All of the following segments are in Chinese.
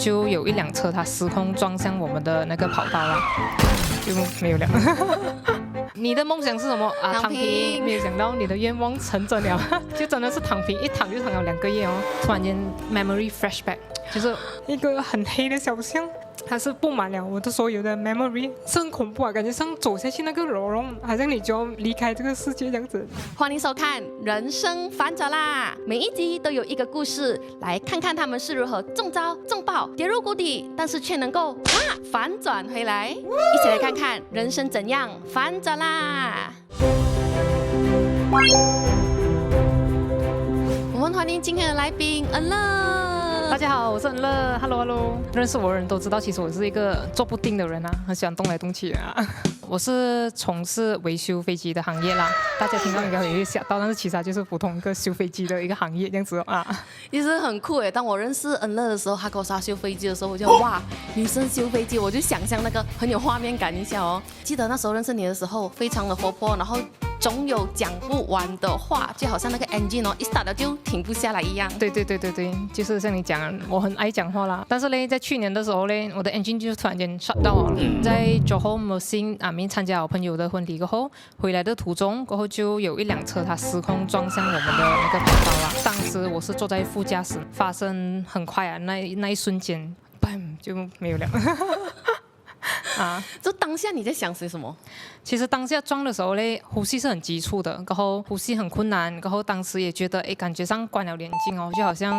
就有一辆车它失控撞向我们的那个跑道啦，就没有了。你的梦想是什么啊？躺平。没有想到你的愿望成真了，就真的是躺平，一躺就躺了2个月哦。突然间 memory flashback， 就是一个很黑的小巷，它是布满了我的所有的 memory， 是很恐怖啊，感觉像走下去那个牢笼，好像你就要离开这个世界这样子。欢迎收看《人生反转啦》，每一集都有一个故事，来看看他们是如何中招、中爆、跌入谷底，但是却能够反转回来。一起来看看人生怎样反转啦！我们欢迎今天的来宾恩乐。大家好，我是恩乐 ，Hello， 认识我的人都知道，其实我是一个坐不定的人啊，很喜欢动来动去啊。我是从事维修飞机的行业啦，大家听到应该有点吓到，但是其实它就是普通一个修飞机的一个行业这样子啊。其实很酷诶，当我认识恩乐的时候，他跟我说他修飞机的时候，我就哇，女生修飞机，我就想象那个很有画面感一下哦。记得那时候认识你的时候，非常的活泼，然后总有讲不完的话，就好像那个 engine 哦，一 start 了就停不下来一样。对，就是像你讲，我很爱讲话啦。但是呢，在去年的时候呢，我的 engine 就突然间 shut down 了。在 Johor Musim 参加我朋友的婚礼过后，回来的途中过后就有一辆车它失控撞向我们的那个跑道啦。当时我是坐在副驾驶，发生很快啊，那一瞬间 ，bam 就没有了。就当下你在想些什么？其实当下撞的时候呢，呼吸是很急促的，然后呼吸很困难，然后当时也觉得感觉上关了眼睛哦，就好像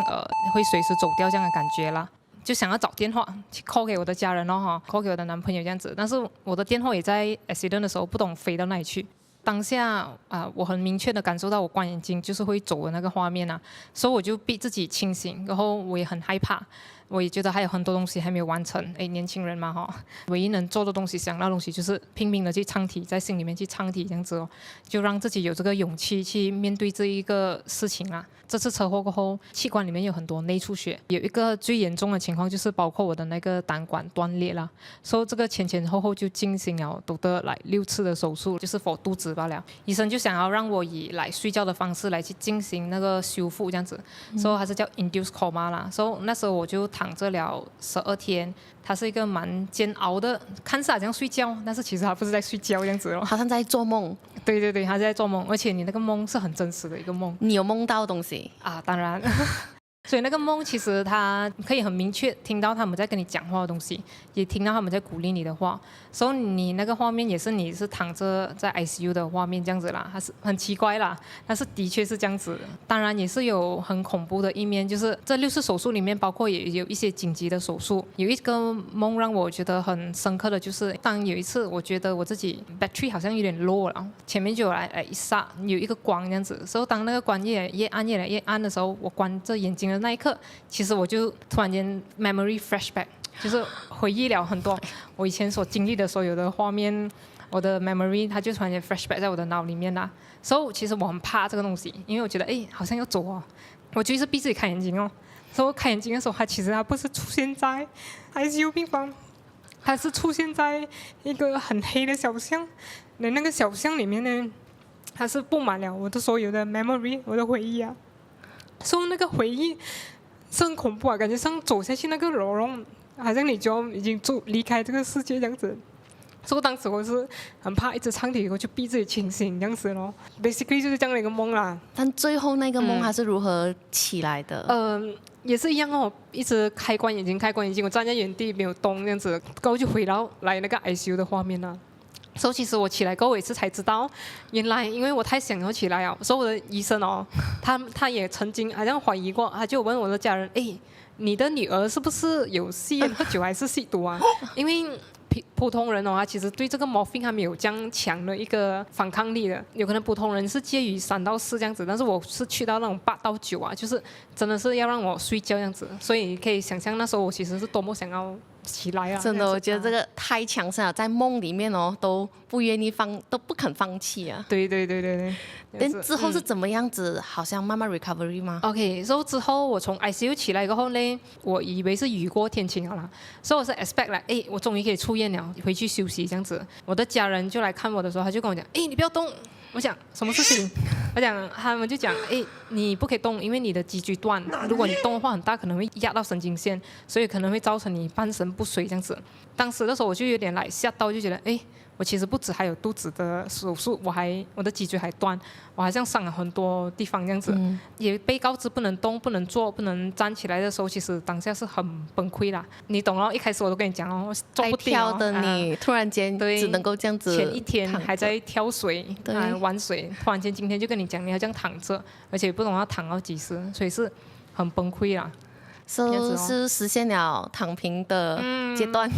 会随时走掉这样的感觉啦。就想要找电话去 call 给我的家人哦，call 给我的男朋友这样子，但是我的电话也在 accident 的时候不懂飞到哪里去。当下我很明确的感受到我关眼睛就是会走的那个画面啊，所以我就逼自己清醒，然后我也很害怕，我也觉得还有很多东西还没有完成。年轻人嘛唯一能做的东西、想到的东西就是拼命的去唱题，在心里面去唱题这样子哦，就让自己有这个勇气去面对这一个事情啦。这次车祸过后，器官里面有很多内出血，有一个最严重的情况就是包括我的那个胆管断裂啦，所以这个前后就进行了多的6次的手术，就是 for 肚子罢了。医生就想要让我以睡觉的方式来去进行那个修复这样子，所以还是叫 induced coma 啦。所以那时候我就躺着了12天，它是一个蛮煎熬的，看似好像睡觉，但是其实它不是在睡觉这样子咯，好像在做梦。对，他在做梦，而且你那个梦是很真实的一个梦。你有梦到东西啊？当然。所以那个梦其实它可以很明确听到他们在跟你讲话的东西，也听到他们在鼓励你的话，所以你那个画面也是你是躺着在 ICU 的画面这样子啦，它是很奇怪啦，但是的确是这样子。当然也是有很恐怖的一面，就是这6次手术里面包括也有一些紧急的手术。有一个梦让我觉得很深刻的就是，当有一次我觉得我自己 battery 好像有点 low 了，前面就有来一刹有一个光这样子，所以当那个光越来越暗的时候，我关着眼睛的那一刻，其实我就突然间 memory flashback， 就是回忆了很多我以前所经历的所有的画面，我的 memory 它就突然间 flashback 在我的脑里面啦。所以其实我很怕这个东西，因为我觉得好像要走哦，我就一直逼自己开眼睛哦。所以我开眼睛的时候，它其实不是出现在 ICU 病房，它是出现在一个很黑的小巷，那个小巷里面呢，它是布满了我的所有的 memory， 我的回忆啊。所以那个回忆是很恐怖啊，感觉像走下去那个牢笼，好像你就已经离开这个世界这样子。所以当时我是很怕，一直唱题，我就逼自己清醒这样子咯。Basically 就是这样的一个梦啦。但最后那个梦它是如何起来的？也是一样哦，一直开关眼睛，我站在原地没有动这样子，然后就回到来那个 ICU 的画面啦。所以其实我起来过后一次才知道，原来因为我太想要起来了，所以我的医生哦，他也曾经好像怀疑过，他就问我的家人，你的女儿是不是有吸烟喝酒还是吸毒啊？因为普通人哦，他其实对这个 morphine 还没有这样强的一个反抗力的，有可能普通人是介于3到4这样子，但是我是去到那种8到9啊，就是真的是要让我睡觉这样子，所以可以想象那时候我其实是多么想要起来啊！真的，我觉得这个太强盛了，在梦里面哦都不愿意都不肯放弃啊。对。但之后是怎么样子？好像慢慢 recovery 吗 ？OK， 所以之后我从 ICU 起来过后呢，我以为是雨过天晴了啦，所以我是 expect 来，我终于可以出院了，回去休息这样子。我的家人就来看我的时候，他就跟我讲，你不要动，我讲什么事情？我讲他们就讲，哎，你不可以动，因为你的脊椎断，如果你动的话很大可能会压到神经线，所以可能会造成你半身不遂这样子。当时的时候我就有点来吓到，就觉得哎。我其实不止还有肚子的手术，我的脊椎还断，我还像伤了很多地方这样子，也被告知不能动、不能坐、不能站起来的时候，其实当下是很崩溃啦。你懂了，一开始我都跟你讲哦，坐不定跳的你、突然间只能够这样子，前一天还在跳水、玩水，突然间今天就跟你讲你要这样躺着，而且不懂要躺到几时，所以是很崩溃啦。是实现了躺平的阶段。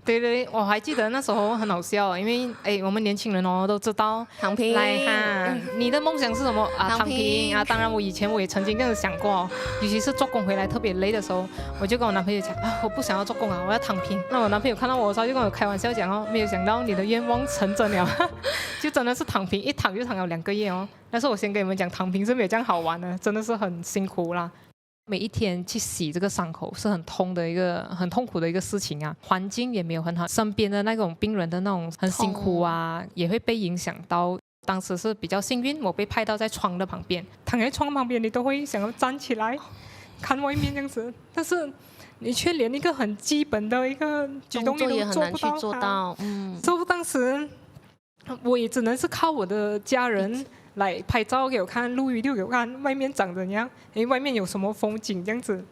对对，我还记得那时候很好笑，因为我们年轻人哦都知道躺平，来哈，你的梦想是什么啊？躺平啊！当然，以前我也曾经这样子想过，尤其是做工回来特别累的时候，我就跟我男朋友讲啊，我不想要做工啊，我要躺平。那我男朋友看到我的时候就跟我开玩笑讲哦，没有想到你的愿望成真了，就真的是躺平，一躺就躺了2个月哦。但是我先跟你们讲，躺平是没有这样好玩的，真的是很辛苦啦。每一天去洗这个伤口是很痛苦的一个事情啊，环境也没有很好，身边的那种病人的那种很辛苦啊，也会被影响到。当时是比较幸运，我被派到在窗的旁边，躺在窗旁边，你都会想要站起来看外面这样子，但是你却连一个很基本的一个举动也很难去做到。所以当时我也只能是靠我的家人。来拍照给我看，录video给我看，外面长怎样？外面有什么风景这样子，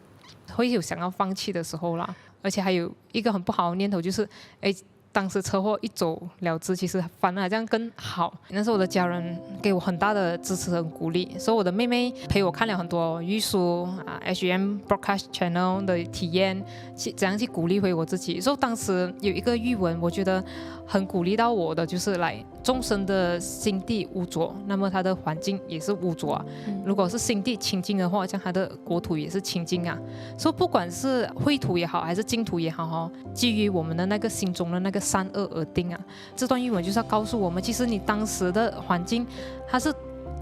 会有想要放弃的时候啦。而且还有一个很不好的念头，就是当时车祸一走了之，其实反而这样更好。那是我的家人给我很大的支持和鼓励，所以我的妹妹陪我看了很多玉书HM Broadcast Channel 的体验，怎样去鼓励回我自己。所以当时有一个译文，我觉得很鼓励到我的，就是来众生的心地污浊，那么它的环境也是污浊啊。如果是心地清净的话，像它的国土也是清净啊。所以不管是秽土也好，还是净土也好，基于我们的那个心中的那个善恶而定啊。这段译文就是要告诉我们，其实你当时的环境它是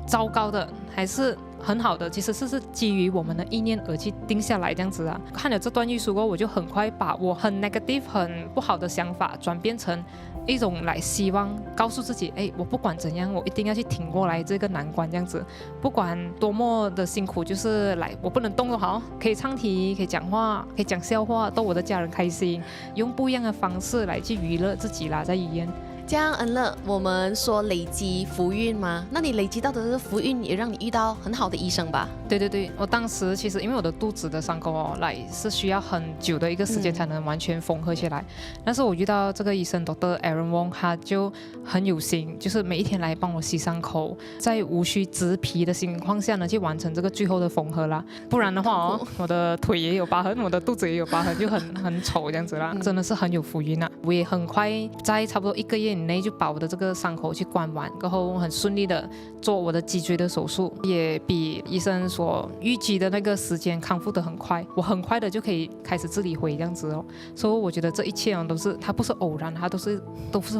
糟糕的还是很好的，其实是基于我们的意念而去定下来这样子啊。看了这段艺术后，我就很快把我很 negative 很不好的想法转变成一种来希望，告诉自己，我不管怎样，我一定要去挺过来这个难关这样子，不管多么的辛苦，就是来我不能动都好，可以唱题，可以讲话，可以讲笑话，逗我的家人开心，用不一样的方式来去娱乐自己啦，在医院。这样恩乐，我们说累积福运吗？那你累积到的这个福运也让你遇到很好的医生吧？对对对，我当时其实因为我的肚子的伤口是需要很久的一个时间才能完全缝合起来。但是我遇到这个医生 Dr. Aaron Wong， 他就很有心，就是每一天来帮我洗伤口，在无需植皮的情况下呢，去完成这个最后的缝合啦。不然的话我的腿也有疤痕，我的肚子也有疤痕，就很丑这样子啦。真的是很有福运啊！我也很快在差不多1个月以内就把我的这个伤口去关完，然后很顺利的做我的脊椎的手术，也比医生所预计的那个时间康复得很快，我很快的就可以开始自理回这样子哦。所以我觉得这一切都是它不是偶然，它都是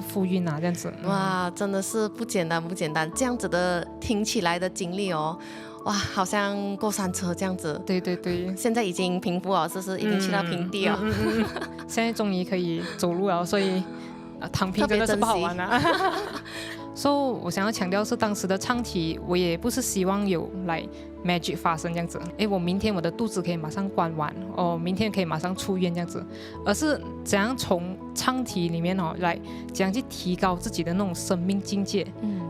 福运啊这样子。哇，真的是不简单不简单，这样子的听起来的经历哦。哇，好像过山车这样子。对对对，现在已经平复了，是已经去到平地了。现在终于可以走路了，所以躺平真的是不好玩啊。所以我想要强调是当时的唱题，我也不是希望有来 magic 发生这样子。我明天我的肚子可以马上关完，明天可以马上出院这样子，而是怎样从唱题里面来怎样去提高自己的那种生命境界，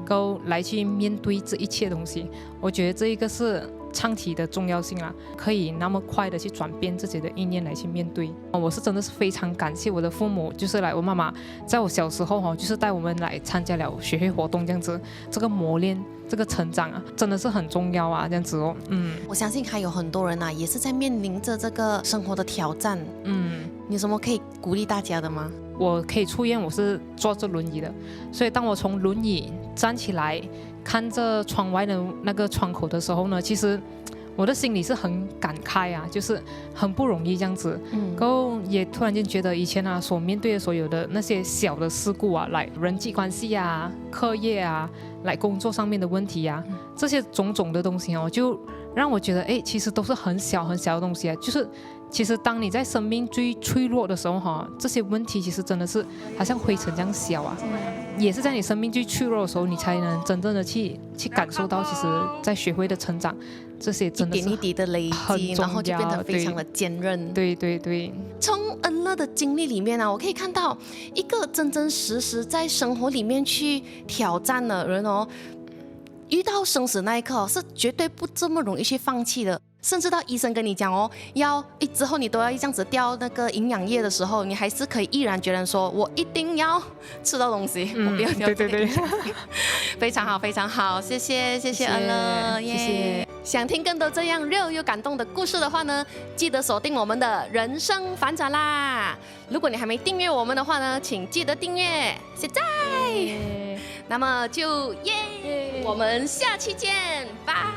够来去面对这一切东西。我觉得这一个是唱题的重要性啊，可以那么快的去转变自己的意念来去面对。我是真的是非常感谢我的父母，就是我妈妈在我小时候就是带我们来参加了学会活动这样子，这个磨练这个成长啊，真的是很重要啊，这样子哦。我相信还有很多人啊，也是在面临着这个生活的挑战。你有什么可以鼓励大家的吗？我可以出院，我是坐着轮椅的，所以当我从轮椅站起来看着窗外的那个窗口的时候呢，其实我的心里是很感慨啊，就是很不容易这样子。然后也突然间觉得以前所面对的所有的那些小的事故啊，来人际关系啊、课业啊、来工作上面的问题啊，这些种种的东西就让我觉得其实都是很小很小的东西啊，就是其实当你在生命最脆弱的时候这些问题其实真的是好像灰尘这样小啊。也是在你生命最脆弱的时候，你才能真正的去感受到，其实在学会的成长，这些真的是一点一滴的累积，然后就变得非常的坚韧。对对对。从恩乐的经历里面呢，我可以看到一个真真实实在生活里面去挑战的人哦，遇到生死那一刻是绝对不这么容易去放弃的。甚至到医生跟你讲哦，之后你都要这样子吊那个营养液的时候，你还是可以毅然决然说，我一定要吃到东西，我不要掉。对对对，非常好，非常好，谢谢恩乐，谢谢。想听更多这样热又感动的故事的话呢，记得锁定我们的人生反转啦！如果你还没订阅我们的话呢，请记得订阅，现在。那么就我们下期见，拜。